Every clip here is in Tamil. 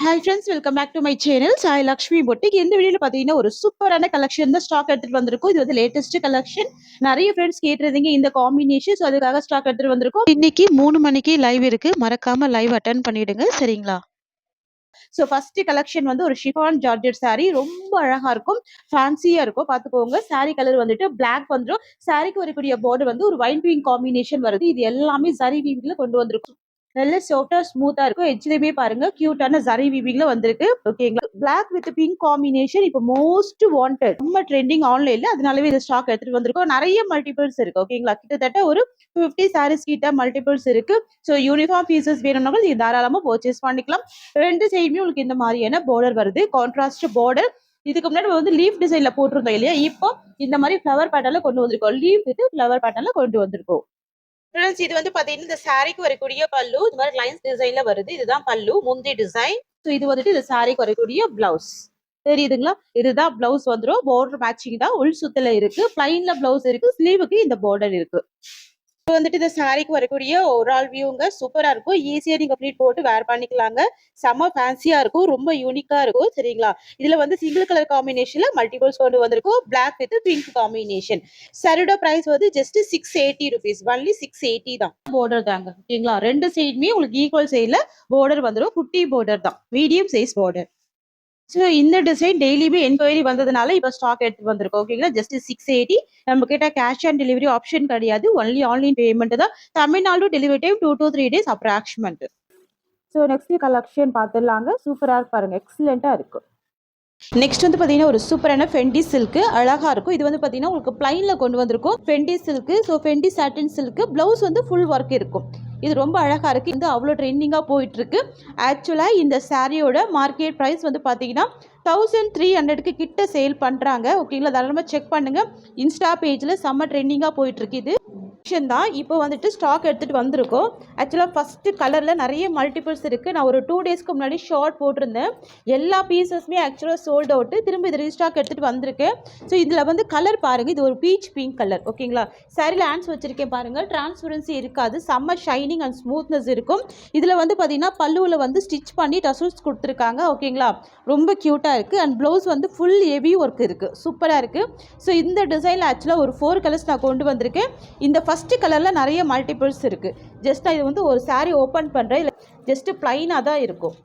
Hi friends, welcome back to my channel Sai Lakshmi boutique. இந்த வீடியோல பாத்தீங்கன்னா ஒரு சூப்பரான கலெக்ஷன் தான் ஸ்டாக் எடுத்துட்டு வந்திருக்கும். இது வந்து லேட்டஸ்ட் கலெக்ஷன். நிறைய ஃப்ரெண்ட்ஸ் கேட்டிருந்தீங்க இந்த காம்பினேஷன். ஸோ அதுக்காக ஸ்டாக் எடுத்துட்டு வந்திருக்கோம். இன்னைக்கு 3 மணிக்கு லைவ் இருக்கு, மறக்காம லைவ் அட்டன் பண்ணிடுங்க, சரிங்களா? ஸோ ஃபர்ஸ்ட் கலெக்ஷன் வந்து ஒரு ஷிஃபான் ஜார்ஜெட் saree. ரொம்ப அழகா இருக்கும், ஃபேன்சியா இருக்கும். பாத்துக்கோங்க, saree கலர் வந்துட்டு பிளாக் வந்துடும். சாரிக்கு வரக்கூடிய border வந்து ஒரு வைன் பிங்க் காம்பினேஷன் வருது. இது எல்லாமே ஜரி வீவிங்ல கொண்டு வந்திருக்கும். நல்ல சாஃப்டா ஸ்மூத்தா இருக்கும். எட்ஜ்லயுமே பாருங்க கியூட்டான ஜரி வீவிங்ல வந்திருக்கு. ஓகேங்களா? பிளாக் வித் பிங்க் காம்பினேஷன் இப்போ மோஸ்ட் வாண்டட், ரொம்ப ட்ரெண்டிங் ஆன்லைன்ல. அதனாலவே இந்த ஸ்டாக் எடுத்துட்டு வந்திருக்கோம். நிறைய மல்டிபிள்ஸ் இருக்கு. ஓகேங்களா? கிட்டத்தட்ட ஒரு 50 சாரீஸ் கிட்ட மல்டிபிள்ஸ் இருக்கு. ஸோ யூனிஃபார்ம் பீசஸ் வேணும்னாலும் நீங்க தாராளமா பர்ச்சேஸ் பண்ணிக்கலாம். ரெண்டு சைடுமே உங்களுக்கு இந்த மாதிரியான பார்டர் வருது, கான்ட்ராஸ்ட் பார்டர். இதுக்கு முன்னாடி வந்து லீஃப் டிசைன்ல போட்டிருந்தோம் இல்லையா, இப்போ இந்த மாதிரி ஃபிளவர் பேட்டர்ல கொண்டு வந்திருக்கோம். லீஃப் வித் ஃபிளவர் பேட்டர்ல கொண்டு வந்திருக்கோம். ஃப்ரெண்ட்ஸ், இது வந்து பாத்தீங்கன்னா இந்த சாரிக்கு வரக்கூடிய பல்லு இந்த மாதிரி லைன்ஸ் டிசைன்ல வருது. இதுதான் பல்லு, முந்தி டிசைன். ஸோ இது வந்துட்டு இந்த சாரிக்கு வரக்கூடிய பிளவுஸ். தெரியுதுங்களா? இதுதான் பிளவுஸ் வந்துடும். பார்டர் மேட்சிங் தான். உள் சுத்தல இருக்கு, பிளைன்ல பிளவுஸ் இருக்கு, ஸ்லீவுக்கு இந்த பார்டர் இருக்கு. இப்போ வந்துட்டு இந்த சாரிக்கு வரக்கூடிய ஓவரால் வியூங்க சூப்பரா இருக்கும். ஈஸியா நீங்க ஃபிளீட் போட்டு வேர் பண்ணிக்கலாங்க. செம்ம ஃபேன்சியா இருக்கும், ரொம்ப யூனிக்கா இருக்கும், சரிங்களா? இதுல வந்து சிங்கிள் கலர் காம்பினேஷன்ல மல்டிபிள்ஸ் கொண்டு வந்திருக்கும். Black with pink combination. சாரியோட பிரைஸ் வந்து ஜஸ்ட் 680 ருபீஸ். ஒன்லி 680 தான். பார்டர் தாங்க, ஓகேங்களா? ரெண்டு சைடுமே உங்களுக்கு ஈக்குவல் சைட்ல பார்டர் வந்துடும். குட்டி பார்டர் தான், மீடியம் சைஸ் பார்டர். ஸோ இந்த டிசைன் டெய்லியுமே என்கொயரி வந்ததுனால இப்போ ஸ்டாக் எடுத்து வந்திருக்கோம். ஓகேங்களா? ஜஸ்ட் 680. நம்ம கிட்ட கேஷ் ஆன் டெலிவரி ஆப்ஷன் கிடையாது, ஒன்லி ஆன்லைன் பேமெண்ட் தான். Tamil Nadu delivery time 2 to 3 days approximately. So next collection பார்த்துடலாங்க. சூப்பரா பாருங்க, எக்ஸலண்டா இருக்கு. நெக்ஸ்ட் வந்து பாத்தீங்கன்னா ஒரு சூப்பரான ஃபெண்டி சில்க், அழகா இருக்கும். இது வந்து பாத்தீங்கன்னா உங்களுக்கு பிளைன்ல கொண்டு வந்திருக்கும் ஃபெண்டி சில்க். ஸோ ஃபெண்டி சாட்டின் சில்க், பிளவுஸ் வந்து ஃபுல் ஒர்க் இருக்கும். இது ரொம்ப அழகா இருக்கு. இது அவ்வளோ ட்ரெண்டிங்கா போயிட்டு இருக்கு. ஆக்சுவலா இந்த சாரியோட மார்க்கெட் ப்ரைஸ் வந்து பாத்தீங்கன்னா 1300 கிட்ட சேல் பண்றாங்க. ஓகேங்களா? தாராளமா செக் பண்ணுங்க. இன்ஸ்டா பேஜ்ல செம்ம ட்ரெண்டிங்கா போயிட்டு இருக்கு. இது தான் இப்போ வந்துட்டு ஸ்டாக் எடுத்துட்டு வந்திருக்கோம். ஆக்சுவலாக ஃபர்ஸ்ட் கலர்ல நிறைய மல்டிபிள்ஸ் இருக்கு. நான் ஒரு 2 டேஸ்க்கு முன்னாடி ஷார்ட் போட்டிருந்தேன். எல்லா பீசஸுமே ஆக்சுவலாக சோல்ட் அவுட். திரும்ப இது ரீஸ்டாக் எடுத்துட்டு வந்திருக்கேன். ஸோ இதில் வந்து கலர் பாருங்க, இது ஒரு பீச் பிங்க் கலர். ஓகேங்களா? சாரியில் ஹேண்ட்ஸ் வச்சிருக்கேன் பாருங்க, டிரான்ஸ்பரன்சி இருக்காது, செம்ம ஷைனிங் அண்ட் ஸ்மூத்னஸ் இருக்கும். இதில் வந்து பார்த்தீங்கன்னா பல்லுவில் வந்து ஸ்டிச் பண்ணி டசல்ஸ் கொடுத்துருக்காங்க. ஓகேங்களா? ரொம்ப க்யூட்டாக இருக்குது. அண்ட் ப்ளவுஸ் வந்து ஃபுல் ஹெவி ஒர்க் இருக்குது, சூப்பராக இருக்குது. ஸோ இந்த டிசைனில் ஆக்சுவலாக ஒரு 4 கலர்ஸ் நான் கொண்டு வந்திருக்கேன். இந்த ஃபர்ஸ்ட் கலர்ல நிறைய மல்டிபிள்ஸ் இருக்கு. ஜஸ்ட் நான் இது வந்து ஒரு saree ஓப்பன் பண்றேன். ஜஸ்ட் பிளைனா தான் இருக்கும்.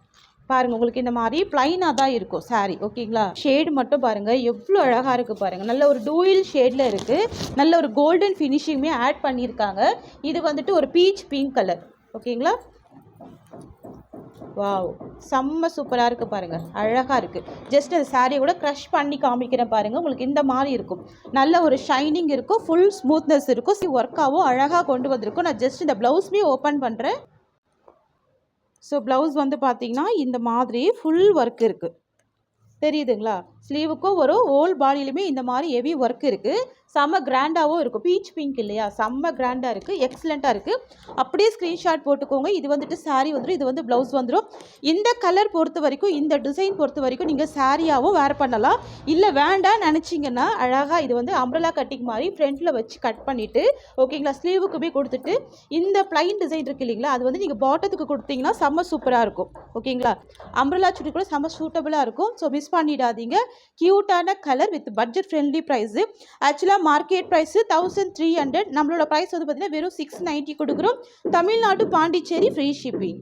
பாருங்க, உங்களுக்கு இந்த மாதிரி பிளைனா தான் இருக்கும் saree. ஓகேங்களா? ஷேட் மட்டும் பாருங்க எவ்வளவு அழகா இருக்கு பாருங்க. நல்ல ஒரு டூயில் ஷேட்ல இருக்கு. நல்ல ஒரு கோல்டன் ஃபினிஷிங்குமே ஆட் பண்ணியிருக்காங்க. இது வந்துட்டு ஒரு பீச் பிங்க் கலர். ஓகேங்களா? வாவ், செம்ம சூப்பராக இருக்குது பாருங்கள், அழகாக இருக்குது. ஜஸ்ட் அந்த சாரியை கூட க்ரஷ் பண்ணி காமிக்கிறேன் பாருங்கள். உங்களுக்கு இந்த மாதிரி இருக்கும். நல்ல ஒரு ஷைனிங் இருக்கும், ஃபுல் ஸ்மூத்னஸ் இருக்கும். ஒர்க்காகவும் அழகாக கொண்டு வந்திருக்கும். நான் ஜஸ்ட் இந்த ப்ளவுஸ்மே ஓப்பன் பண்ணுறேன். ஸோ ப்ளவுஸ் வந்து பார்த்தீங்கன்னா இந்த மாதிரி ஃபுல் ஒர்க் இருக்குது. தெரியுதுங்களா? ஸ்லீவுக்கும் ஒரு ஹோல் பாடியிலுமே இந்த மாதிரி ஹெவி ஒர்க் இருக்குது. செம்ம கிராண்டாகவும் இருக்கும். பீச் பிங்க் இல்லையா, செம்ம கிராண்டாக இருக்குது, எக்ஸலண்ட்டாக இருக்குது. அப்படியே ஸ்க்ரீன்ஷாட் போட்டுக்கோங்க. இது வந்துட்டு சாரீ வந்துடும், இது வந்து ப்ளவுஸ் வந்துடும். இந்த கலர் பொறுத்த வரைக்கும், இந்த டிசைன் பொறுத்த வரைக்கும் நீங்கள் சாரியாகவும் வேர் பண்ணலாம். இல்லை வேண்டாம் நினச்சிங்கன்னா அழகாக இது வந்து அம்ப்ரெல்லா கட்டிங் மாதிரி ஃப்ரண்ட்டில் வச்சு கட் பண்ணிவிட்டு, ஓகேங்களா, ஸ்லீவுக்குமே கொடுத்துட்டு இந்த பிளைன் டிசைன் இருக்குது இல்லைங்களா, அது வந்து நீங்கள் பாட்டத்துக்கு கொடுத்தீங்கன்னா செம்ம சூப்பராக இருக்கும். ஓகேங்களா? அம்ப்ரெல்லா சுடி கூட செம்ம சூட்டபுளாக இருக்கும். ஸோ மிஸ் பண்ணிடாதீங்க. கியூட்டான colour with budget friendly price. ஆக்சுவலாக மார்க்கெட் ப்ரைஸ் 1300. நம்மளோட ப்ரைஸ் வந்து பார்த்தீங்கன்னா வெறும் 690 கொடுக்குறோம். Tamil Nadu Pondicherry free shipping.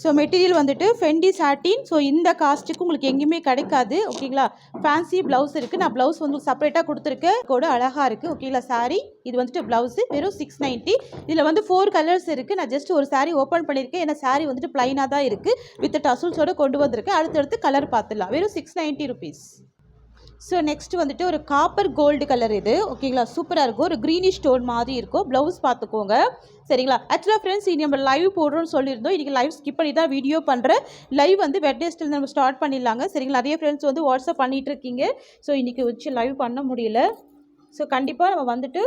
So material வந்துட்டு ஃபெண்டி சாட்டின். ஸோ இந்த காஸ்ட்டுக்கு உங்களுக்கு எங்கேயுமே கிடைக்காது. ஓகேங்களா? ஃபேன்சி ப்ளவுஸ் இருக்குது. நான் ப்ளவுஸ் வந்து செப்பரேட்டாக கொடுத்துருக்கேன். கூட அழகாக இருக்குது. ஓகேங்களா? சாரீ இது வந்துட்டு ப்ளவுஸு வெறும் 690. இதில் வந்து 4 கலர்ஸ் இருக்குது. நான் ஜஸ்ட் ஒரு சாரீ ஓப்பன் பண்ணியிருக்கேன். ஏன்னா சாரீ வந்துட்டு பிளைனாக தான் இருக்குது, வித் டசல்ஸோடு கொண்டு வந்திருக்கேன். அடுத்தடுத்து கலர் பார்த்துடலாம். வெறும் 690 ருபீஸ். ஸோ நெக்ஸ்ட் வந்துட்டு ஒரு காப்பர் கோல்டு கலர். இது ஓகேங்களா? சூப்பராக இருக்கும். ஒரு க்ரீனிஷ் ஸ்டோன் மாதிரி இருக்கும். ப்ளவுஸ் பார்த்துக்கோங்க, சரிங்களா? ஆக்சுவலாக ஃப்ரெண்ட்ஸ், இனி நம்ம லைவ் போடுறோம்னு சொல்லியிருந்தோம். இன்றைக்கி லைவ் ஸ்கிப் பண்ணி தான் வீடியோ பண்ணுறேன். லைவ் வந்து வெட்னஸ்டேல நம்ம ஸ்டார்ட் பண்ணிடலாங்க, சரிங்களா? நிறைய ஃப்ரெண்ட்ஸ் வந்து வாட்ஸ்அப் பண்ணிகிட்டு இருக்கீங்க. ஸோ இன்றைக்கி வச்சு லைவ் பண்ண முடியல. ஸோ கண்டிப்பாக நம்ம வந்துட்டு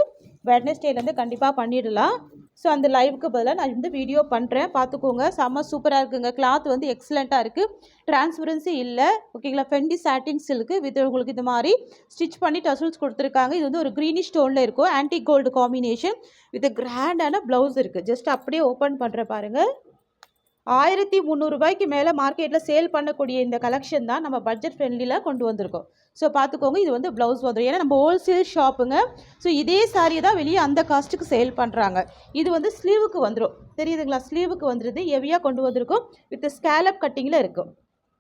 வெட்னஸ்டேலேருந்து கண்டிப்பாக பண்ணிடலாம். ஸோ அந்த லைவுக்கு பதிலாக நான் இந்த வீடியோ பண்ணுறேன், பார்த்துக்கோங்க. செம்ம சூப்பராக இருக்குங்க. கிளாத் வந்து எக்ஸலண்ட்டாக இருக்குது, டிரான்ஸ்பரன்சி இல்லை. ஓகேங்களா? ஃபெண்டி சாட்டின் சில்க்கு வித் உங்களுக்கு இந்த மாதிரி ஸ்டிச் பண்ணி டசல்ஸ் கொடுத்துருக்காங்க. இது வந்து ஒரு க்ரீனிஷ் ஸ்டோனில் இருக்கும். ஆன்டிக் கோல்டு காம்பினேஷன் வித் கிராண்டான ப்ளவுஸ் இருக்குது. ஜஸ்ட் அப்படியே ஓப்பன் பண்ணுற பாருங்கள். ரூ. 1300 மேல மார்க்கெட்ல சேல் பண்ணக்கூடிய இந்த கலெக்ஷன் தான் நம்ம பட்ஜெட் ஃப்ரெண்ட்லில கொண்டு வந்திருக்கோம். ஸோ பார்த்துக்கோங்க, இது வந்து ப்ளவுஸ் வந்துடும். ஏன்னா நம்ம ஹோல்சேல் ஷாப்புங்க. ஸோ இதே சாரீ தான் வெளியே அந்த காஸ்ட்டுக்கு சேல் பண்ணுறாங்க. இது வந்து ஸ்லீவுக்கு வந்துடும். தெரியுதுங்களா? ஸ்லீவுக்கு வந்துடுது. ஹெவியாக கொண்டு வந்திருக்கும். வித் ஸ்கேலப் கட்டிங்கில் இருக்கும்.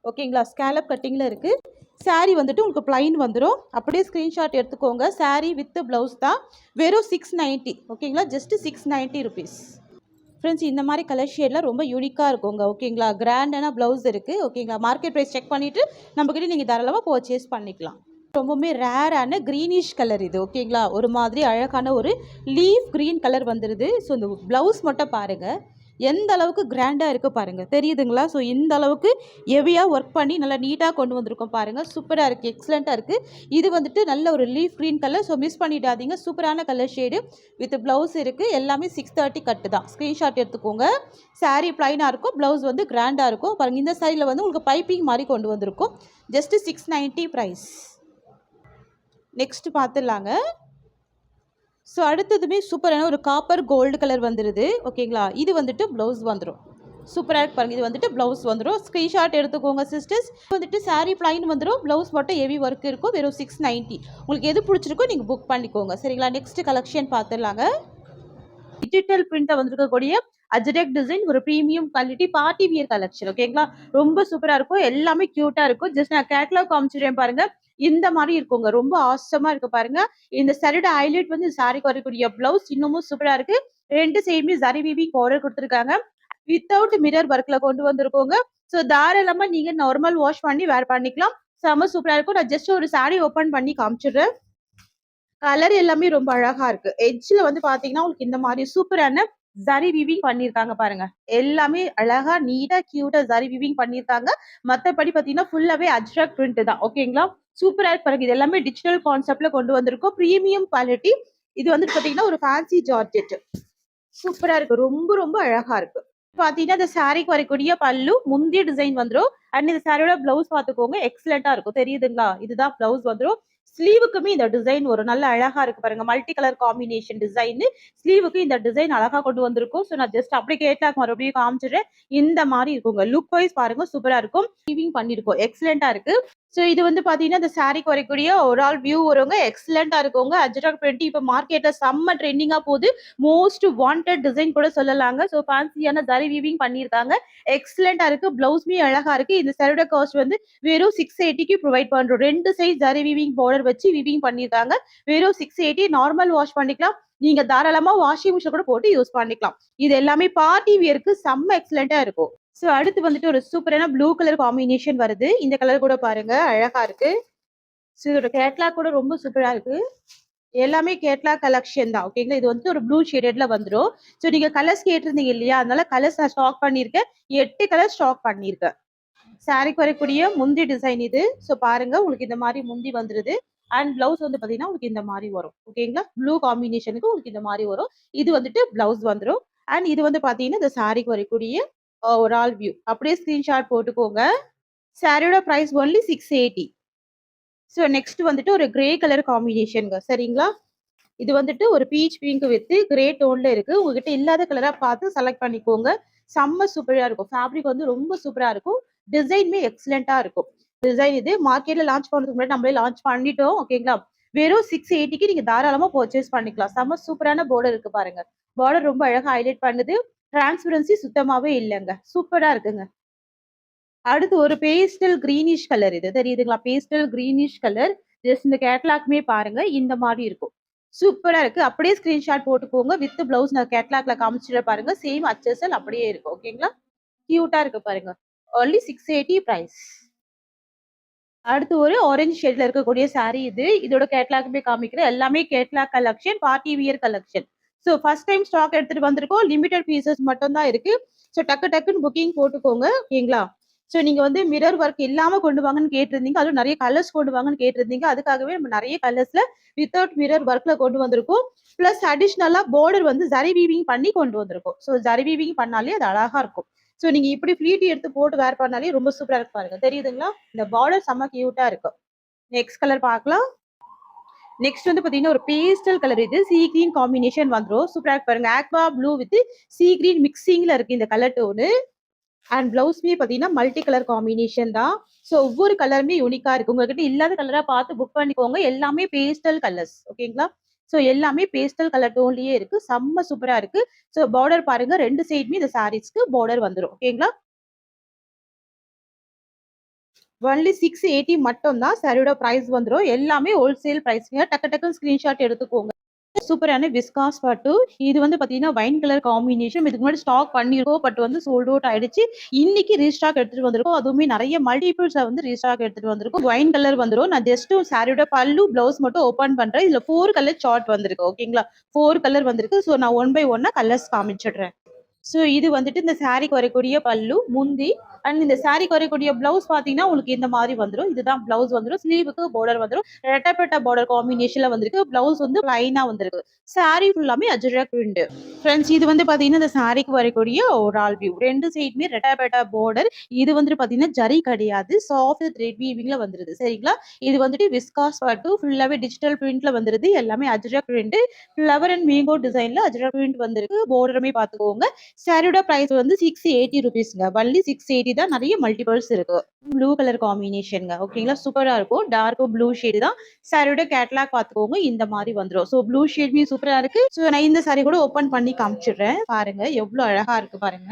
ஓகேங்களா? ஸ்கேலப் கட்டிங்கில் இருக்குது. சாரீ வந்துட்டு உங்களுக்கு ப்ளைன் வந்துடும். அப்படியே ஸ்க்ரீன்ஷாட் எடுத்துக்கோங்க. சாரீ வித் ப்ளவுஸ் தான். வெறும் 690. ஓகேங்களா? Just 690 rupees. ஃப்ரெண்ட்ஸ், இந்த மாதிரி கலர் ஷேட்லாம் ரொம்ப யூனிக்காக இருக்குங்க. ஓகேங்களா? கிராண்டான ப்ளவுஸ் இருக்குது. ஓகேங்களா? மார்க்கெட் ப்ரைஸ் செக் பண்ணிவிட்டு நம்மக்கிட்ட நீங்கள் தாராளமாக பர்ச்சேஸ் பண்ணிக்கலாம். ரொம்பவுமே ரேரான க்ரீனிஷ் கலர் இது. ஓகேங்களா? ஒரு மாதிரி அழகான ஒரு லீஃப் க்ரீன் கலர் வந்துடுது. ஸோ இந்த ப்ளவுஸ் மட்டும் பாருங்கள், எந்த அளவுக்கு கிராண்டாக இருக்குது பாருங்கள். தெரியுதுங்களா? ஸோ இந்த அளவுக்கு ஹெவியாக ஒர்க் பண்ணி நல்லா நீட்டாக கொண்டு வந்திருக்கோம் பாருங்கள். சூப்பராக இருக்குது, எக்ஸலண்ட்டாக இருக்குது. இது வந்துட்டு நல்ல ஒரு leaf green colour. So miss பண்ணிடாதீங்க. சூப்பரான கலர் ஷேடு வித் ப்ளவுஸ் இருக்குது. எல்லாமே 630 கட்டு தான். ஸ்க்ரீன்ஷாட் எடுத்துக்கோங்க. சாரீ ப்ளைனாக இருக்கும், ப்ளவுஸ் வந்து கிராண்டாக இருக்கும் பாருங்கள். இந்த சாரியில் வந்து உங்களுக்கு பைப்பிங் மாதிரி கொண்டு வந்திருக்கும். Just 690 price. நெக்ஸ்ட் பார்த்துடலாங்க. ஸோ அடுத்ததுமே சூப்பரான ஒரு காப்பர் கோல்டு கலர் வந்துடுது. ஓகேங்களா? இது வந்துட்டு ப்ளவுஸ் வந்துடும். சூப்பராக இருக்கு பாருங்கள். இது வந்துட்டு ப்ளவுஸ் வந்துடும். ஸ்க்ரீன்ஷாட் எடுத்துக்கோங்க சிஸ்டர்ஸ். வந்துட்டு சாரீ ப்ளைன் வந்துடும். ப்ளவுஸ் மட்டும் ஹெவி ஒர்க் இருக்கும். வெறும் 690. உங்களுக்கு எது பிடிச்சிருக்கோ நீங்கள் புக் பண்ணிக்கோங்க. சரிங்களா? நெக்ஸ்ட் கலெக்ஷன் பார்த்துடலாங்க. டிஜிட்டல் பிரிண்ட்டை வந்திருக்கக்கூடிய அஜ்ரக் டிசைன், ஒரு premium quality party wear collection. ஓகேங்களா? ரொம்ப சூப்பராக இருக்கும். எல்லாமே க்யூட்டாக இருக்கும். ஜஸ்ட் நான் கேட்லாக் காமிச்சிடுறேன் பாருங்கள். இந்த மாதிரி இருக்குங்க. ரொம்ப ஆசமாக இருக்கு பாருங்க. இந்த சாரியோட ஹைலைட் வந்து சாரிக்கு வரக்கூடிய ப்ளவுஸ் இன்னமும் சூப்பராக இருக்கு. 2 சைடுமே ஜரி வீவிங் பார்டர் கொடுத்துருக்காங்க. வித்தவுட் மிரர் ஒர்க்ல கொண்டு வந்திருக்கோங்க. ஸோ தாராளமாக நீங்க நார்மல் வாஷ் பண்ணி வேர் பண்ணிக்கலாம். செம சூப்பராக இருக்கும். நான் ஜஸ்ட் ஒரு சாரி ஓப்பன் பண்ணி காமிச்சிடுறேன். கலர் எல்லாமே ரொம்ப அழகா இருக்கு. எட்ஜ்ல வந்து பாத்தீங்கன்னா உங்களுக்கு இந்த மாதிரி சூப்பரான ஜரி வீவிங் பண்ணிருக்காங்க பாருங்க. எல்லாமே அழகா நீட்டா கியூட்டா ஜரி வீவிங் பண்ணிருக்காங்க. மத்தபடி பாத்தீங்கன்னா ஃபுல்லாவே அஜ்ரக் பிரிண்ட் தான். ஓகேங்களா? சூப்பரா இருக்கு பாருங்க. இது எல்லாமே டிஜிட்டல் கான்செப்ட்ல கொண்டு வந்திருக்கோம். Premium quality. இது வந்து பாத்தீங்கன்னா ஒரு ஃபேன்சி ஜார்ஜெட். சூப்பரா இருக்கு. ரொம்ப ரொம்ப அழகா இருக்கு. பாத்தீங்கன்னா இந்த சாரிக்கு வரக்கூடிய பல்லு முந்தைய டிசைன் வந்துடும். அண்ட் இந்த சாரியோட பிளவுஸ் பாத்துக்கோங்க, எக்ஸலண்டா இருக்கும். தெரியுதுங்களா? இதுதான் பிளவுஸ் வந்துடும். ஸ்லீவுக்குமே இந்த டிசைன் வரும். நல்ல அழகா இருக்கு பாருங்க. Multi colour combination design. ஸ்லீவுக்கு இந்த டிசைன் அழகா கொண்டு வந்திருக்கும். ஸோ நான் ஜஸ்ட் அப்படி கேட்டாக் மறுபடியும் காமிச்சிடுறேன். இந்த மாதிரி இருக்குங்க. லுக் வைஸ் பாருங்க, சூப்பரா இருக்கும். வீவிங் பண்ணிருக்கோம். எக்ஸலண்டா இருக்கு. ஸோ இது வந்து பாத்தீங்கன்னா இந்த சாரிக்கு வரக்கூடிய ஒரு ஆல் வியூ வருங்க. எக்ஸலண்டா இருக்குங்க. அஜ்ரக் பிரிண்ட் இப்ப மார்க்கெட்ல செம்ம ட்ரெண்டிங்கா போகுது. மோஸ்ட் வாண்டட் டிசைன் கூட சொல்லலாங்க. ஸோ ஃபேன்சியான ஜரி வீவிங் பண்ணியிருக்காங்க. எக்ஸலண்டா இருக்கு. பிளவுஸ்மே அழகா இருக்கு. இந்த சாரியோட காஸ்ட் வந்து வெறும் 680க்கு ப்ரொவைட் பண்றோம். 2 சைஸ் ஜரி வீவிங் பார்டர் வச்சு வீவிங் பண்ணியிருக்காங்க. வெறும் 680. நார்மல் வாஷ் பண்ணிக்கலாம். நீங்க தாராளமா வாஷிங் மிஷின் கூட போட்டு யூஸ் பண்ணிக்கலாம். இது எல்லாமே பார்ட்டி வியருக்கு செம்ம எக்ஸலண்டா இருக்கும். ஸோ அடுத்து வந்துட்டு ஒரு சூப்பரான ப்ளூ கலர் காம்பினேஷன் வருது. இந்த கலர் கூட பாருங்க, அழகா இருக்கு. ஸோ இதோட கேட்லாக் கூட ரொம்ப சூப்பரா இருக்கு. எல்லாமே கேட்லாக் கலெக்ஷன் தான். ஓகேங்களா? இது வந்து ஒரு ப்ளூ ஷேடட்ல வந்துடும். ஸோ நீங்க கலர்ஸ் கேட்டிருந்தீங்க இல்லையா? அதனால கலர்ஸ் நான் ஸ்டாக் பண்ணியிருக்கேன். 8 கலர் ஸ்டாக் பண்ணியிருக்கேன். சாரிக்கு வரக்கூடிய முந்தி டிசைன் இது. ஸோ பாருங்க, உங்களுக்கு இந்த மாதிரி முந்தி வந்துருது. அண்ட் பிளவுஸ் வந்து பாத்தீங்கன்னா உங்களுக்கு இந்த மாதிரி வரும். ஓகேங்களா? ப்ளூ காம்பினேஷனுக்கு உங்களுக்கு இந்த மாதிரி வரும். இது வந்துட்டு பிளவுஸ் வந்துடும். அண்ட் இது வந்து பாத்தீங்கன்னா இந்த சாரிக்கு வரக்கூடிய ஒரு ஆல் வியூ. அப்படியே ஸ்கிரீன்ஷாட் போட்டுக்கோங்க. சாரியோட பிரைஸ் ஒன்லி 680. ஸோ நெக்ஸ்ட் வந்துட்டு ஒரு கிரே கலர் காம்பினேஷனுங்க. சரிங்களா? இது வந்துட்டு ஒரு பீச் பிங்க் வித் கிரே டோன்ல இருக்கு. உங்ககிட்ட இல்லாத கலரா பார்த்து செலக்ட் பண்ணிக்கோங்க. செம்ம சூப்பரா இருக்கும். ஃபேப்ரிக் வந்து ரொம்ப சூப்பரா இருக்கும். டிசைனுமே எக்ஸலண்டா இருக்கும். டிசைன் இது மார்க்கெட்ல லான்ச் பண்றதுக்கு முன்னாடி நம்மளே லான்ச் பண்ணிட்டோம். ஓகேங்களா? வெறும் 680க்கு நீங்க தாராளமா பர்ச்சேஸ் பண்ணிக்கலாம். செம்ம சூப்பரான பார்டர் இருக்கு பாருங்க. பார்டர் ரொம்ப அழகா ஹைலைட் பண்ணுது. டிரான்ஸ்பரன்சி சுத்தமாவே இல்லைங்க. சூப்பரா இருக்குங்க. அடுத்து ஒரு பேஸ்டல் கிரீனிஷ் கலர். இது தெரியுதுங்களா? Pastel greenish colour. ஜஸ்ட் இந்த கேட்லாக்மே பாருங்க, இந்த மாதிரி இருக்கும். சூப்பரா இருக்கு. அப்படியே ஸ்கிரீன்ஷாட் போட்டுக்கோங்க. வித் பிளவுஸ் நான் கேட்லாக்ல காமிச்சிட பாருங்க. சேம் அச்சசல் அப்படியே இருக்கும். ஓகேங்களா? கியூட்டா இருக்கு பாருங்க. Only 680 price. அடுத்து ஒரு ஆரஞ்சு ஷேட்ல இருக்கக்கூடிய சாரி இது. இதோட கேட்லாக்மே காமிக்கிறேன். எல்லாமே catalogue collection, party wear collection. So first time stock எடுத்துட்டு வந்திருக்கோம். லிமிடெட் பீசஸ் மட்டும் தான் இருக்கு. ஸோ டக்கு டக்குன்னு புக்கிங் போட்டுக்கோங்க. ஓகேங்களா? ஸோ நீங்க வந்து மிரர் ஒர்க் இல்லாம கொண்டு வாங்கன்னு கேட்டிருந்தீங்க. அதுவும் நிறைய கலர்ஸ் கொண்டு வாங்கன்னு கேட்டிருந்தீங்க. அதுக்காகவே நம்ம நிறைய கலர்ஸ்ல வித்தவுட் மிரர் ஒர்க்ல கொண்டு வந்திருக்கோம். பிளஸ் அடிஷ்னலா பார்டர் வந்து ஜரி வீவிங் பண்ணி கொண்டு வந்திருக்கோம். ஸோ ஜரி வீவிங் பண்ணாலே அது அழகா இருக்கும். ஸோ நீங்க இப்படி ஃபிளீட் எடுத்து போட்டு வேர் பண்ணாலே ரொம்ப சூப்பரா இருக்கு பாருங்க. தெரியுதுங்களா? இந்த பார்டர் செம்ம கியூட்டா இருக்கும். நெக்ஸ்ட் கலர் பார்க்கலாம். நெக்ஸ்ட் வந்து பாத்தீங்கன்னா ஒரு பேஸ்டல் கலர். இது சீ கிரீன் காம்பினேஷன் வந்துரும். சூப்பரா இருக்கு பாருங்க. Aqua blue with sea green மிக்சிங்ல இருக்கு இந்த கலர் டோனு. அண்ட் பிளவுஸ்மே பார்த்தீங்கன்னா மல்டி கலர் காம்பினேஷன் தான். ஸோ ஒவ்வொரு கலருமே யூனிக்கா இருக்கு. உங்ககிட்ட இல்லாத கலரா பார்த்து புக் பண்ணிக்கோங்க. எல்லாமே பேஸ்டல் கலர்ஸ். ஓகேங்களா? ஸோ எல்லாமே பேஸ்டல் கலர் டோன்லயே இருக்கு. செம்ம சூப்பரா இருக்கு. ஸோ பார்டர் பாருங்க 2 சைடுமே இந்த சாரீஸ்க்கு பார்டர் வந்துரும். ஓகேங்களா? ஒன்லி 680 மட்டும் தான் சாரியோட பிரைஸ் வந்துரும். எல்லாமே ஹோல்சேல் பிரைஸ்ங்க. டக்கு டக்குன்னு ஸ்கிரீன்ஷாட் எடுத்துக்கோங்க. சூப்பரான விஸ்காஸ் பட்டு. இது வந்து பாத்தீங்கன்னா வைன் கலர் காம்பினேஷன். இதுக்கு முன்னாடி ஸ்டாக் பண்ணிருக்கோம். பட் வந்து சோல்ட் அவுட் ஆயிடுச்சு. இன்னைக்கு ரீஸ்டாக் எடுத்துட்டு வந்திருக்கோம். அதுவுமே நிறைய மல்டிபிள்ஸ் வந்து ரீஸ்டாக் எடுத்துட்டு வந்திருக்கோம். வைன் கலர் வந்துரும். நான் ஜஸ்ட் சாரியோட பல்லு பிளவுஸ் மட்டும் ஓபன் பண்றேன். இதுல 4 கலர் சார்ட் வந்திருக்கு. ஓகேங்களா? 4 கலர் வந்திருக்கு. ஸோ நான் ஒன் பை ஒன்னா கலர்ஸ் காமிச்சிடுறேன். ஸோ இது வந்துட்டு இந்த சாரீக்கு வரக்கூடிய பல்லு, முந்தி. அண்ட் இந்த சாரீக்கு வரக்கூடிய பிளவுஸ் பாத்தீங்கன்னா உங்களுக்கு இந்த மாதிரி வந்துடும். இதுதான் பிளவுஸ் வந்துடும். ஸ்லீவுக்கு பார்டர் வந்துடும். ரெட்டப்பட்ட பார்டர் காம்பினேஷன்ல வந்திருக்கு. பிளவுஸ் வந்து பிளைனா வந்திருக்கு. சாரீ ஃபுல்லாமே அஜ்ரக் பிரிண்ட். ஃப்ரெண்ட்ஸ் இது வந்து பாத்தீங்கன்னா இந்த சாரீக்கு வரக்கூடிய ஒரு ஆல் வியூ. ரெண்டு சைடுமே ரெட்டப்பட்ட பார்டர். இது வந்துட்டு பாத்தீங்கன்னா ஜரி கிடையாது. சாஃப்ட் த்ரெட் வீவிங்ல வந்துருது. சரிங்களா? இது வந்துட்டு விஸ்காஸ் பட்டு ஃபுல்லாவே டிஜிட்டல் பிரிண்ட்ல வந்துருது. எல்லாமே Ajrakh print. Flower and mango டிசைன்ல அஜ்ரக் பிரிண்ட் வந்திருக்கு. பார்டருமே பாத்துக்கோங்க. சாரியோட பிரைஸ் வந்து 680 ருபீஸ்ங்க. ஒன்லி 680 தான். நிறைய மல்டிபிள்ஸ் இருக்கு. ப்ளூ கலர் காம்பினேஷன்ங்க. ஓகேங்களா? சூப்பரா இருக்கும். டார்க் ப்ளூ ஷேட் தான். சாரியோட கேட்லாக் பாத்துக்கோங்க. இந்த மாதிரி வந்துரும். ஸோ ப்ளூ ஷேட்மே சூப்பரா இருக்கு. ஸோ நான் இந்த சாரி கூட ஓபன் பண்ணி காமிச்சிடுறேன். பாருங்க எவ்வளவு அழகா இருக்கு பாருங்க.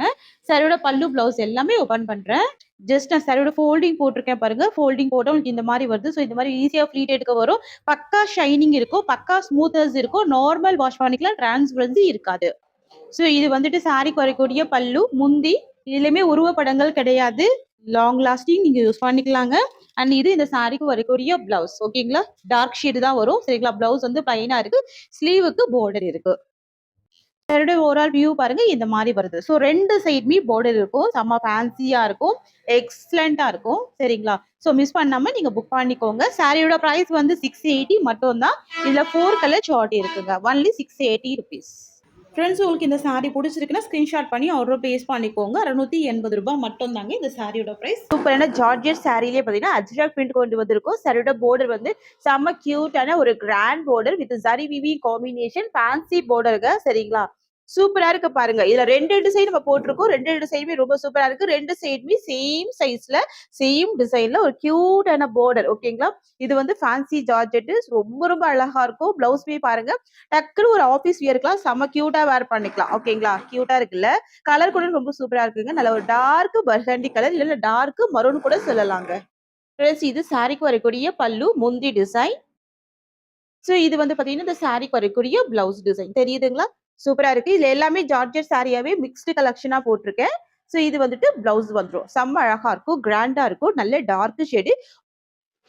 சாரியோட பல்லு பிளவுஸ் எல்லாமே ஓபன் பண்றேன். ஜஸ்ட் நான் சாரியோட ஃபோல்டிங் போட்டிருக்கேன் பாருங்க. ஃபோல்டிங் போட்டா உங்களுக்கு இந்த மாதிரி வருது. ஸோ இந்த மாதிரி ஈஸியா ஃப்ளீட் எடுக்க வரும். பக்கா ஷைனிங் இருக்கும். பக்கா ஸ்மூத்தர்ஸ் இருக்கும். நார்மல் வாஷ் பண்ணிக்கலாம். டிரான்ஸ்பரன்சி இருக்காது. ஸோ இது வந்துட்டு சாரிக்கு வரக்கூடிய பல்லு, முந்தி. இதுலயுமே உருவப்படங்கள் கிடையாது. லாங் லாஸ்டிங் நீங்க யூஸ் பண்ணிக்கலாங்க. அண்ட் இது இந்த சாரிக்கு வரக்கூடிய பிளவுஸ். ஓகேங்களா? டார்க் ஷேடு தான் வரும். சரிங்களா? பிளவுஸ் வந்து பிளைனா இருக்கு. ஸ்லீவுக்கு பார்டர் இருக்கு. சாரியோட ஓவரால் வியூ பாருங்க இந்த மாதிரி வருது. ஸோ ரெண்டு சைடுமே பார்டர் இருக்கும். செம்ம ஃபேன்சியா இருக்கும். எக்ஸலண்டா இருக்கும். சரிங்களா? ஸோ மிஸ் பண்ணாம நீங்க புக் பண்ணிக்கோங்க. சாரியோட பிரைஸ் வந்து 680 மட்டும் தான். இதுல 4 கலர் சார்ட் இருக்குங்க. Only 680 rupees. ஃப்ரெண்ட்ஸ் உங்களுக்கு இந்த சாரி பிடிச்சிருக்குன்னா ஸ்கிரீன்ஷாட் பண்ணி ஆர்டர் பிளேஸ் பண்ணிக்கோங்க. 680 ரூபாய் மட்டும் தாங்க இந்த சாரியோட பிரைஸ். சூப்பரான ஜார்ஜெட் சாரிலேயே பார்த்தீங்கன்னா அஜ்ரக் பிரிண்ட் கொண்டு வந்திருக்கும். சாரியோட பார்டர் வந்து செம்ம கியூட்டான ஒரு கிராண்ட் பார்டர் வித் ஜரி விவி காம்பினேஷன் ஃபேன்சி பார்டருங்க. சரிங்களா? சூப்பரா இருக்கு பாருங்க. இதுல ரெண்டு சைடு நம்ம போட்டிருக்கோம். ரெண்டு சைடுமே ரொம்ப சூப்பரா இருக்கு. ரெண்டு சைடுமே சேம் சைஸ்ல சேம் டிசைன்ல ஒரு கியூட்டான பார்டர். ஓகேங்களா? இது வந்து ஃபேன்சி ஜார்ஜெட். ரொம்ப அழகா இருக்கும். பிளவுஸ்மே பாருங்க. டக்குனு ஒரு ஆபீஸ் வியர்க்கலாம் செம்ம கியூட்டா வேர் பண்ணிக்கலாம். ஓகேங்களா? கியூட்டா இருக்குல்ல? கலர் கூட ரொம்ப சூப்பரா இருக்குங்க. நல்ல ஒரு டார்க் பர்கண்டி கலர் இல்ல டார்க் மரூன் கூட சொல்லலாங்க. ஃப்ரெண்ட்ஸ் இது சாரிக்கு வரக்கூடிய பல்லு, முந்தி டிசைன். ஸோ இது வந்து பாத்தீங்கன்னா இந்த சாரிக்கு வரக்கூடிய பிளவுஸ் டிசைன். தெரியுதுங்களா? சூப்பரா இருக்கு. இதுல எல்லாமே ஜார்ஜெட் சாரியாவே மிக்ஸ்டு கலெக்ஷனா போட்டிருக்கேன். ஸோ இது வந்துட்டு பிளவுஸ் வந்துரும். செம்ம அழகா இருக்கும். கிராண்டா இருக்கும். நல்ல டார்க் ஷேடு.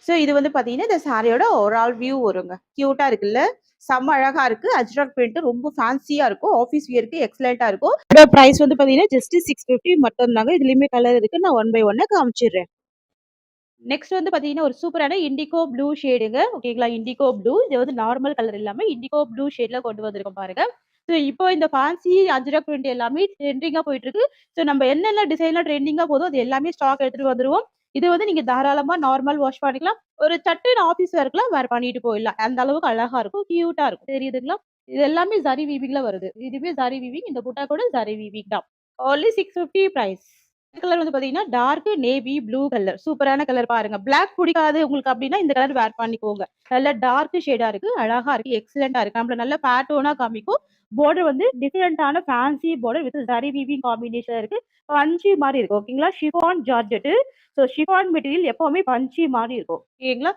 ஸோ இது வந்து பாத்தீங்கன்னா இந்த சாரியோட ஓவரால் வியூ வருங்க. கியூட்டா இருக்குல்ல? செம்ம அழகா இருக்கு. அஜ்ரக் பிரிண்ட் ரொம்ப ஃபேன்சியா இருக்கும். ஆஃபீஸ் வியருக்கு எக்ஸலண்டா இருக்கும். இதோட பிரைஸ் வந்து பாத்தீங்கன்னா ஜஸ்ட் 650 மட்டும் தாங்க. இதுலயுமே கலர் இருக்கு. நான் ஒன் பை ஒன்னா காமிச்சிடுறேன். நெக்ஸ்ட் வந்து பாத்தீங்கன்னா ஒரு சூப்பரான இண்டிகோ ப்ளூ ஷேடுங்க. ஓகேங்களா? Indigo blue. இது வந்து நார்மல் கலர் இல்லாம இண்டிகோ ப்ளூ ஷேட்ல கொண்டு வந்திருக்கோம் பாருங்க. ஸோ இப்போ இந்த ஃபேன்சி அஜ்ரக் பிரிண்ட் எல்லாமே ட்ரெண்டிங்கா போயிட்டு இருக்கு. ஸோ நம்ம என்னென்ன டிசைன்ல ட்ரெண்டிங்கா போதோ அது எல்லாமே ஸ்டாக் எடுத்துட்டு வந்துருவோம். இது வந்து நீங்க தாராளமா நார்மல் வாஷ் பண்ணிக்கலாம். ஒரு சட்டுன்னு ஆஃபீஸ் ஒர்க்லாம் வேர் பண்ணிட்டு போயிடலாம். அந்த அளவுக்கு அழகா இருக்கும். கியூட்டா இருக்கும். தெரியுதுங்களா? இது எல்லாமே ஜரி வீவிங்ல வருது. இதுவே ஜரி வீவிங். இந்த புட்டா கூட ஜரி வீவிங் தான். only 650 price. கலர் வந்து பாத்தீங்கன்னா டார்க் நேவி ப்ளூ கலர். சூப்பரான கலர் பாருங்க. பிளாக் பிடிக்காது உங்களுக்கு அப்படின்னா இந்த கலர் வேர் பண்ணிக்கோங்க. நல்ல டார்க் ஷேடா இருக்கு. அழகா இருக்கு. எக்ஸலண்டா இருக்கு. நம்மள நல்ல பேட்டர்னா காமிக்கும். பார்டர் வந்து டிஃபரெண்டான fancy border with zari weaving combination இருக்கு. பஞ்சி மாதிரி இருக்கு. ஓகேங்களா? Chiffon georgette. So chiffon material எப்பவுமே பஞ்சி மாதிரி இருக்கும். ஓகேங்களா?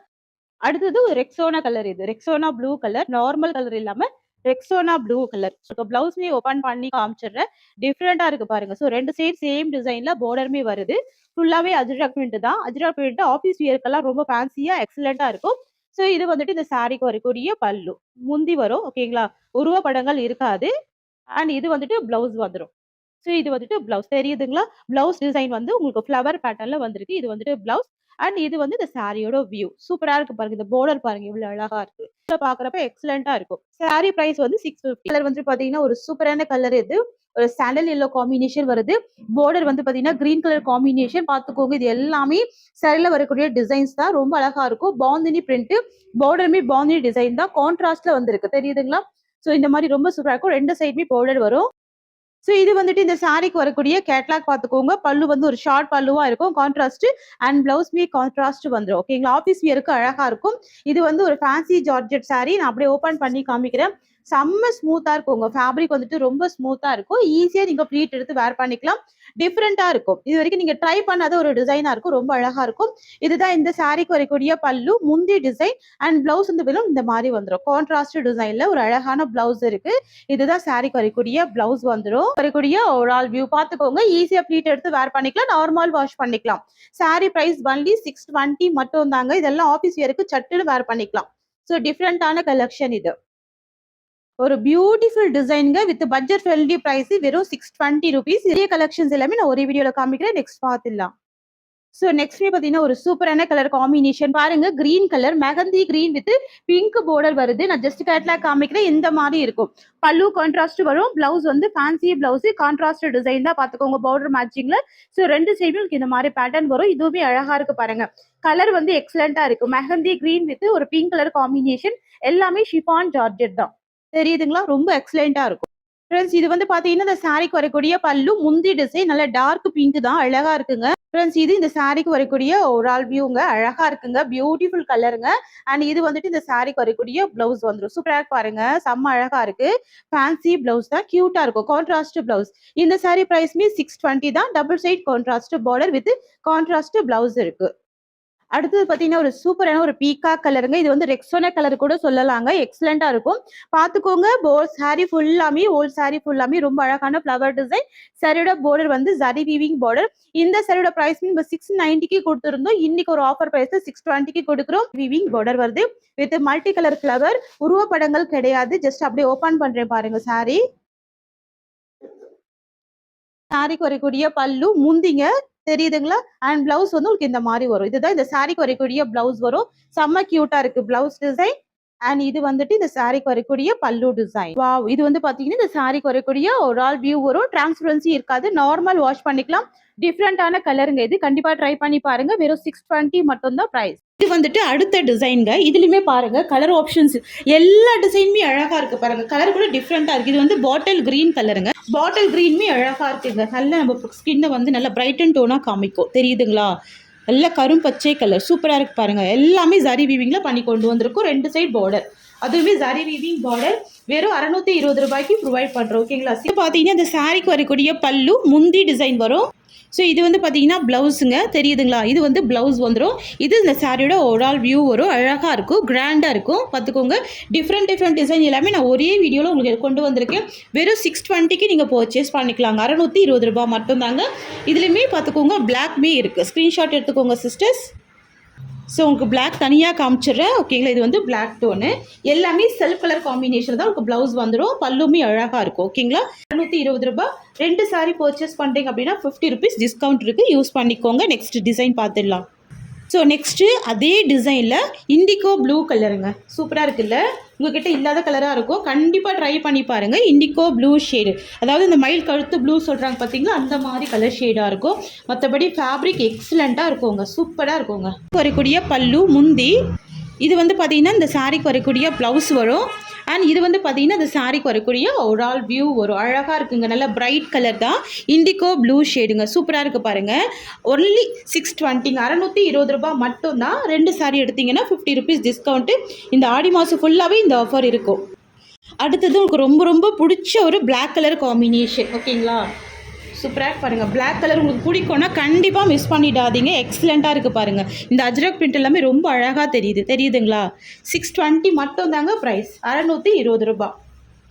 அடுத்தது ஒரு ரெக்ஸோனா கலர். இது Rexona blue colour. Normal colour இல்லாம ரெக்ஸோனா ப்ளூ கலர். பிளவுஸ்மே ஓபன் பண்ணி காமிச்சிடுறேன். டிஃப்ரெண்டா இருக்கு பாருங்க. ஸோ ரெண்டு சைடு சேம் டிசைன்ல பார்டருமே வருது. ஃபுல்லாவே அஜ்ரக் பிரிண்ட் தான். அஜ்ரக் பிரிண்ட் ஆஃபீஸ் வியர்க்கெல்லாம் ரொம்ப ஃபேன்சியா எக்ஸலண்டா இருக்கும். ஸோ இது வந்துட்டு இந்த சாரிக்கு வரக்கூடிய பல்லு. முந்தி வரும். ஓகேங்களா? உருவப்படங்கள் இருக்காது. அண்ட் இது வந்துட்டு பிளவுஸ் வந்துரும். ஸோ இது வந்துட்டு பிளவுஸ். தெரியுதுங்களா? பிளவுஸ் டிசைன் வந்து உங்களுக்கு ஃப்ளவர் பேட்டர்ன்ல வந்திருக்கு. இது வந்துட்டு பிளவுஸ். அண்ட் இது வந்து இந்த சாரியோட வியூ. சூப்பரா இருக்கு பாருங்க. இந்த பார்டர் பாருங்க எவ்வளவு அழகா இருக்கு. பாக்குறப்ப எக்ஸலண்டா இருக்கும். சாரி பிரைஸ் வந்து 650. கலர் வந்து பாத்தீங்கன்னா ஒரு சூப்பரான கலர் இது. ஒரு சாண்டல் எல்லோ காம்பினேஷன் வருது. பார்டர் வந்து பாத்தீங்கன்னா கிரீன் கலர் காம்பினேஷன் பாத்துக்கோங்க. இது எல்லாமே சாரில வரக்கூடிய டிசைன்ஸ் தான். ரொம்ப அழகா இருக்கும். பாந்தினி பிரிண்ட். பார்டருமே பாந்தினி டிசைன் தான். கான்ட்ராஸ்ட்ல வந்திருக்கு. தெரியுதுங்களா? சோ இந்த மாதிரி ரொம்ப சூப்பரா இருக்கும். ரெண்டு சைடுமே பார்டர் வரும். ஸோ இது வந்துட்டு இந்த சாரிக்கு வரக்கூடிய கேட்லாக் பார்த்துக்கோங்க. பல்லு வந்து ஒரு ஷார்ட் பல்லுவா இருக்கும். கான்ட்ராஸ்ட் அண்ட் பிளவுஸ்மே கான்ட்ராஸ்ட் வந்துரும். ஓகேங்களா? ஆஃபீஸ் வியருக்கு அழகா இருக்கும். இது வந்து ஒரு ஃபேன்சி ஜார்ஜெட் சாரி. நான் அப்படியே ஓப்பன் பண்ணி காமிக்கிறேன். செம்ம ஸ்மூத்தா இருக்குங்க. ஃபேப்ரிக் வந்துட்டு ரொம்ப ஸ்மூத்தா இருக்கும். ஈஸியா நீங்க ப்ளீட் எடுத்து வேர் பண்ணிக்கலாம். டிஃப்ரெண்டா இருக்கும். இது வரைக்கும் நீங்க ட்ரை பண்ணாத ஒரு டிசைனா இருக்கும். ரொம்ப அழகா இருக்கும். இதுதான் இந்த சாரிக்கு வரக்கூடிய பல்லு. முந்தி டிசைன் அண்ட் பிளவுஸ் வந்து வெறும் இந்த மாதிரி வந்துரும். கான்ட்ராஸ்ட் டிசைன்ல ஒரு அழகான பிளவுஸ் இருக்கு. இதுதான் சாரிக்கு வரக்கூடிய பிளவுஸ் வந்துரும். வரக்கூடிய ஓவரால் வியூ பார்த்துக்கோங்க. ஈஸியா ப்ளீட் எடுத்து வேர் பண்ணிக்கலாம். நார்மல் வாஷ் பண்ணிக்கலாம். சாரி பிரைஸ் ஒன்லி 620 மட்டும் தாங்க. இதெல்லாம் ஆபீஸ் வியருக்கு சட்டுன்னு வேர் பண்ணிக்கலாம். ஸோ டிஃப்ரெண்டான கலெக்ஷன் இது. ஒரு பியூட்டிஃபுல் டிசைன்ங்க வித் பட்ஜெட் ஃப்ரெண்ட்லி பிரைஸ் வெறும் 620 rupees. இதே கலெக்ஷன்ஸ் எல்லாமே நான் ஒரே வீடியோல காமிக்கிறேன். நெக்ஸ்ட் பார்த்துடலாம். ஸோ நெக்ஸ்ட் பார்த்தீங்கன்னா ஒரு சூப்பரான கலர் காம்பினேஷன் பாருங்க. Green colour mehndi green with pink border வருது. நான் ஜஸ்ட் கேட்லாக் காமிக்கிறேன். இந்த மாதிரி இருக்கும். பல்லு கான்ட்ராஸ்ட் வரும். பிளவுஸ் வந்து ஃபேன்சி பிளவுஸ் கான்ட்ராஸ்ட் டிசைன் தான் பார்த்துக்கோங்க. பார்டர் மேட்சிங்ல. ஸோ ரெண்டு சைடும் இந்த மாதிரி பேட்டர்ன் வரும். இதுவுமே அழகா இருக்கு பாருங்க. கலர் வந்து எக்ஸலண்டா இருக்கு. மெஹந்தி கிரீன் வித் ஒரு பிங்க் கலர் காம்பினேஷன். எல்லாமே ஷிஃபான் ஜார்ஜெட் தான். தெரியுதுங்களா? ரொம்ப எக்ஸலண்டா இருக்கும். ஃப்ரெண்ட்ஸ் இது வந்து பாத்தீங்கன்னா இந்த சாரிக்கு வரக்கூடிய பல்லு முந்தி டிசைன் நல்ல டார்க் பிங்க் தான். அழகா இருக்குங்க. ஃப்ரெண்ட்ஸ் இது இந்த சாரிக்கு வரக்கூடிய ஓவரால் வியூங்க. அழகா இருக்குங்க. பியூட்டிஃபுல் கலருங்க. அண்ட் இது வந்துட்டு இந்த சாரிக்கு வரக்கூடிய பிளவுஸ் வந்துடும். சூப்பரா பாருங்க. செம்ம அழகா இருக்கு. ஃபேன்சி பிளவுஸ் தான். கியூட்டா இருக்கும். Contrast blouse. இந்த சாரி பிரைஸ்மே 620 தான். Double side contrast border with contrast blouse இருக்கு. அடுத்தது பாத்தீங்கன்னா ஒரு சூப்பரான ஒரு பீகா கலருங்க. இது வந்து ரெக்ஸோனா கலர் கூட சொல்லலாங்க. எக்ஸலண்டா இருக்கும். பாத்துக்கோங்க. சாரி ஃபுல்லாமே ஓல்ட் சாரி ஃபுல்லாமே ரொம்ப அழகான ஃபிளவர் டிசைன். சாரியோட பார்டர் வந்து ஜரி வீவிங் பார்டர். இந்த சாரியோட பிரைஸ் நம்ம 690க்கு கொடுத்துருந்தோம். இன்னைக்கு ஒரு ஆஃபர் பிரைஸ் 620க்கு கொடுக்குறோம். வீவிங் பார்டர் வருது வித் மல்டி கலர் ஃபிளவர். உருவப்படங்கள் கிடையாது. ஜஸ்ட் அப்படியே ஓபன் பண்றேன் பாருங்க. சாரிக்கு வரக்கூடிய பல்லு முந்திங்க. தெரியுதுங்களா? அண்ட் பிளவுஸ் வந்து உங்களுக்கு இந்த மாதிரி வரும். இதுதான் இந்த சாரிக்கு வரக்கூடிய பிளவுஸ் வரும். செம்ம கியூட்டா இருக்கு பிளவுஸ் டிசைன். அண்ட் இது வந்துட்டு இந்த சாரிக்கு வரக்கூடிய பல்லு டிசைன். வாவ்! இது வந்து பாத்தீங்கன்னா இந்த சாரிக்கு வரக்கூடிய ஒரு ஆல் வியூ வரும். டிரான்ஸ்பரன்சி இருக்காது. நார்மல் வாஷ் பண்ணிக்கலாம். டிஃப்ரெண்டான கலருங்க. இது கண்டிப்பா ட்ரை பண்ணி பாருங்க. வெறும் 620 மட்டும் தான் பிரைஸ். இது வந்துட்டு அடுத்த டிசைன்ங்க. இதுலயுமே பாருங்க கலர் ஆப்ஷன்ஸ் எல்லா டிசைனுமே அழகா இருக்கு பாருங்க. கலர் கூட டிஃப்ரெண்டா இருக்கு. இது வந்து பாட்டில் கிரீன் கலருங்க. பாட்டில் கிரீனுமே அழகா இருக்குங்க. நல்ல நம்ம ஸ்கின்னை வந்து நல்லா பிரைட்டன் டோனா காமிக்கும். தெரியுதுங்களா? நல்ல கரும் பச்சை கலர் சூப்பரா இருக்கு பாருங்க. எல்லாமே ஜரி வீவிங்ல பண்ணி கொண்டு வந்திருக்கும். ரெண்டு சைட் பார்டர். அதுவுமே ஜரி வீவிங் பார்டர். வெறும் 620 ரூபாய்க்கு ப்ரொவைட் பண்றோம். ஓகேங்களா? பாத்தீங்கன்னா இந்த சாரிக்கு வரக்கூடிய பல்லு முந்தி டிசைன் வரும். ஸோ இது வந்து பார்த்தீங்கன்னா ப்ளவுஸுங்க. தெரியுதுங்களா? இது வந்து ப்ளவுஸ் வந்துடும். இது இந்த சாரியோட ஓவரால் வியூ வரும். அழகாக இருக்கும். கிராண்டாக இருக்கும். பார்த்துக்கோங்க. டிஃப்ரெண்ட் டிசைன் எல்லாமே நான் ஒரே வீடியோவில் உங்களுக்கு கொண்டு வந்திருக்கேன். வெறும் 620க்கு நீங்கள் பர்ச்சேஸ் பண்ணிக்கலாங்க. 620 ரூபாய் மட்டும்தாங்க. இதுலையுமே பார்த்துக்கோங்க பிளாக்மே இருக்குது. ஸ்க்ரீன்ஷாட் எடுத்துக்கோங்க சிஸ்டர்ஸ். ஸோ உங்களுக்கு பிளாக் தனியாக காமிச்சிடுறேன். ஓகேங்களா? இது வந்து பிளாக் டோனு. எல்லாமே செல்ஃப் கலர் காம்பினேஷன் தான் உங்களுக்கு ப்ளவுஸ் வந்துடும். பல்லுமே அழகாக இருக்கும். ஓகேங்களா? 620 ரூபாய். ரெண்டு சாரி பர்ச்சேஸ் பண்ணுறீங்க அப்படின்னா 50 rupees டிஸ்கவுண்ட் இருக்குது. யூஸ் பண்ணிக்கோங்க. நெக்ஸ்ட் டிசைன் பார்த்துடலாம். ஸோ நெக்ஸ்ட்டு அதே டிசைனில் இண்டிகோ ப்ளூ கலருங்க. சூப்பராக இருக்குல்ல? உங்ககிட்ட இல்லாத கலராக இருக்கும். கண்டிப்பாக ட்ரை பண்ணி பாருங்கள். Indigo blue shade. அதாவது இந்த மயில் கழுத்து ப்ளூ சொல்கிறாங்க பார்த்தீங்களா? அந்த மாதிரி கலர் ஷேடாக இருக்கும். மற்றபடி ஃபேப்ரிக் எக்ஸலண்ட்டாக இருக்குங்க. சூப்பராக இருக்குங்க. வரக்கூடிய பல்லு முந்தி. இது வந்து பார்த்தீங்கன்னா இந்த சாரிக்கு வரக்கூடிய ப்ளவுஸ் வரும். அண்ட் இது வந்து பார்த்தீங்கன்னா இந்த சாரிக்கு வரக்கூடிய ஓவரால் வியூ வரும். அழகாக இருக்குங்க. நல்லா பிரைட் கலர் தான். இண்டிகோ ப்ளூ ஷேடுங்க. சூப்பராக இருக்குது பாருங்கள். ஒன்லி 620ங்க. 620 ரூபாய் மட்டும்தான். ரெண்டு சாரி எடுத்தீங்கன்னா 50 rupees டிஸ்கவுண்ட்டு. இந்த ஆடி மாதம் ஃபுல்லாகவே இந்த ஆஃபர் இருக்கும். அடுத்தது உங்களுக்கு ரொம்ப பிடிச்ச ஒரு பிளாக் கலர் காம்பினேஷன். ஓகேங்களா? சூப்பராக பாருங்கள். பிளாக் கலர் உங்களுக்கு பிடிக்கும்னா கண்டிப்பாக மிஸ் பண்ணிடாதீங்க. எக்ஸலண்ட்டாக இருக்குது பாருங்கள். இந்த அஜ்ரக் பிரிண்ட் எல்லாமே ரொம்ப அழகாக தெரியுதுங்களா? 620 மட்டும் தாங்க ப்ரைஸ். 620 ரூபாய்.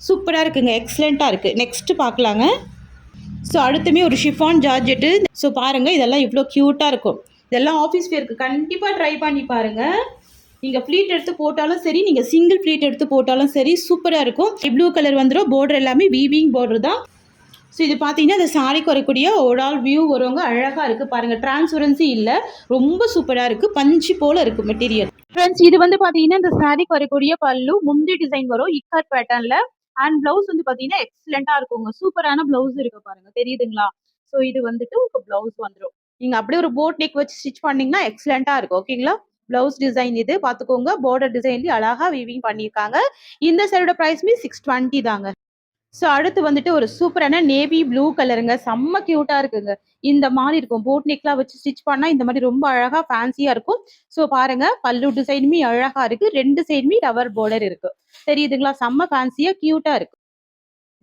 சூப்பராக இருக்குங்க. எக்ஸலண்ட்டாக இருக்குது. நெக்ஸ்ட்டு பார்க்கலாங்க. ஸோ அடுத்துமே ஒரு ஷிஃபான் ஜார்ஜெட்டு. ஸோ பாருங்கள் இதெல்லாம் இவ்வளோ க்யூட்டாக இருக்கும். இதெல்லாம் ஆஃபீஸ் வேருக்கு. கண்டிப்பாக ட்ரை பண்ணி பாருங்கள். நீங்கள் ப்ளீட் எடுத்து போட்டாலும் சரி, நீங்கள் சிங்கிள் ப்ளீட் எடுத்து போட்டாலும் சரி சூப்பராக இருக்கும். ப்ளூ கலர் வந்துடும். பார்டர் எல்லாமே வீவிங் பார்டர் தான். ஸோ இது பார்த்தீங்கன்னா இந்த சாரிக்கு வரக்கூடிய ஓவரால் வியூ வருவாங்க. அழகாக இருக்குது பாருங்கள். டிரான்ஸ்பரன்சி இல்லை. ரொம்ப சூப்பராக இருக்குது. பஞ்சு போல் இருக்குது மெட்டீரியல். ஃப்ரெண்ட்ஸ் இது வந்து பார்த்தீங்கன்னா இந்த சாரிக்கு வரக்கூடிய பல்லு முந்தி டிசைன் வரும். இக்கட் பேட்டர்னில். அண்ட் ப்ளவுஸ் வந்து பார்த்தீங்கன்னா எக்ஸலண்ட்டாக இருக்குங்க. சூப்பரான ப்ளவுஸ் இருக்கு பாருங்கள். தெரியுதுங்களா? ஸோ இது வந்துட்டு உங்களுக்கு ப்ளவுஸ் வந்துடும். நீங்கள் அப்படியே ஒரு போட் நெக் வச்சு ஸ்டிச் பண்ணிங்கன்னா எக்ஸலண்ட்டாக இருக்கும். ஓகேங்களா? ப்ளவுஸ் டிசைன் இது பார்த்துக்கோங்க. பார்டர் டிசைன்லேயும் அழகாக வீவிங் பண்ணியிருக்காங்க. இந்த சாரியோட ப்ரைஸ்மே 620 தாங்க. ஸோ அடுத்து வந்துட்டு ஒரு சூப்பரான நேவி ப்ளூ கலருங்க. செம்ம கியூட்டா இருக்குங்க. இந்த மாரி இருக்கும். போட் நெக்லாம் வச்சு ஸ்டிச் பண்ணா இந்த மாரி ரொம்ப அழகா ஃபேன்சியா இருக்கும். ஸோ பாருங்க பல்லு டிசைனுமே அழகா இருக்கு. 2 சைடுமே டவர் பார்டர் இருக்கு. தெரியுதுங்களா? செம்ம ஃபேன்சியா கியூட்டா இருக்கு.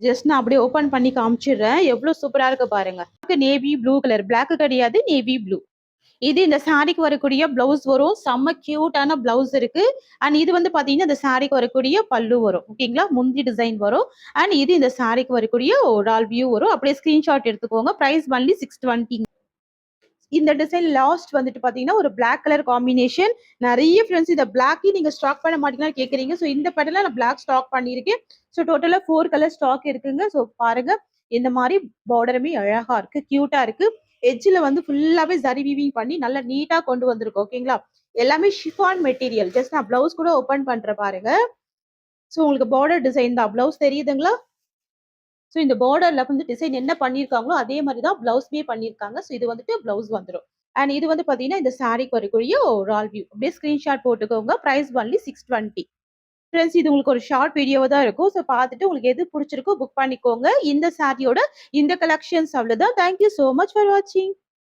ஜஸ்ட் நான் அப்படியே ஓப்பன் பண்ணி காமிச்சிடுறேன். எவ்ளோ சூப்பரா இருக்கு பாருங்க. Navy blue colour. பிளாக் கிடையாது. Navy blue. இது இந்த சாரிக்கு வரக்கூடிய பிளவுஸ் வரும். செம்ம கியூட்டான பிளவுஸ் இருக்கு. அண்ட் இது வந்து பாத்தீங்கன்னா, இந்த சாரிக்கு வரக்கூடிய பல்லு வரும். ஓகேங்களா? முந்தி டிசைன் வரும். அண்ட் இது இந்த சாரிக்கு வரக்கூடிய ஓவரால் வியூ வரும். அப்படியே ஸ்கிரீன்ஷாட் எடுத்துக்கோங்க. Price only 620. இந்த டிசைன் லாஸ்ட் வந்துட்டு பாத்தீங்கன்னா, ஒரு பிளாக் கலர் காம்பினேஷன். நெறைய ஃப்ரெண்ட்ஸ் இந்த பிளாக்கே நீங்க ஸ்டாக் பண்ண மாட்டீங்களான்னு கேட்குறீங்க. ஸோ இந்த பேட்டர்ன்ல நான் பிளாக் ஸ்டாக் பண்ணியிருக்கேன். ஸோ டோட்டலா 4 கலர் ஸ்டாக் இருக்குங்க. ஸோ பாருங்க. இந்த மாரி பார்டருமே அழகா இருக்கு. கியூட்டா இருக்கு. எட்ஜ்ல வந்து ஃபுல்லாவே ஜரி வீவிங் பண்ணி நல்லா நீட்டா கொண்டு வந்திருக்கோம். ஓகேங்களா? எல்லாமே ஷிஃபான் மெட்டீரியல். ஜஸ்ட் நான் பிளவுஸ் கூட ஓப்பன் பண்றேன் பாருங்க. ஸோ உங்களுக்கு பார்டர் டிசைன் தான். பிளவுஸ் தெரியுதுங்களா? ஸோ இந்த பார்டர்ல வந்து டிசைன் என்ன பண்ணியிருக்காங்களோ, அதே மாரி தான் பிளவுஸ்மே பண்ணியிருக்காங்க. ஸோ இது வந்துட்டு பிளவுஸ் வந்துரும். அண்ட் இது வந்து பார்த்தீங்கன்னா, இந்த சாரிக்கு வரக்கூடிய ஓவரால் வியூ. அப்படியே ஸ்கிரீன்ஷாட் போட்டுக்கோங்க. Price only 620. ஃப்ரெண்ட்ஸ் இது உங்களுக்கு ஒரு ஷார்ட் வீடியோவா தான் இருக்கும். ஸோ பார்த்துட்டு உங்களுக்கு எது புடிச்சிருக்கோ புக் பண்ணிக்கோங்க. இந்த சாரியோட இந்த கலெக்ஷன்ஸ் அவ்வளோதான். Thank you so much for வாட்சிங்.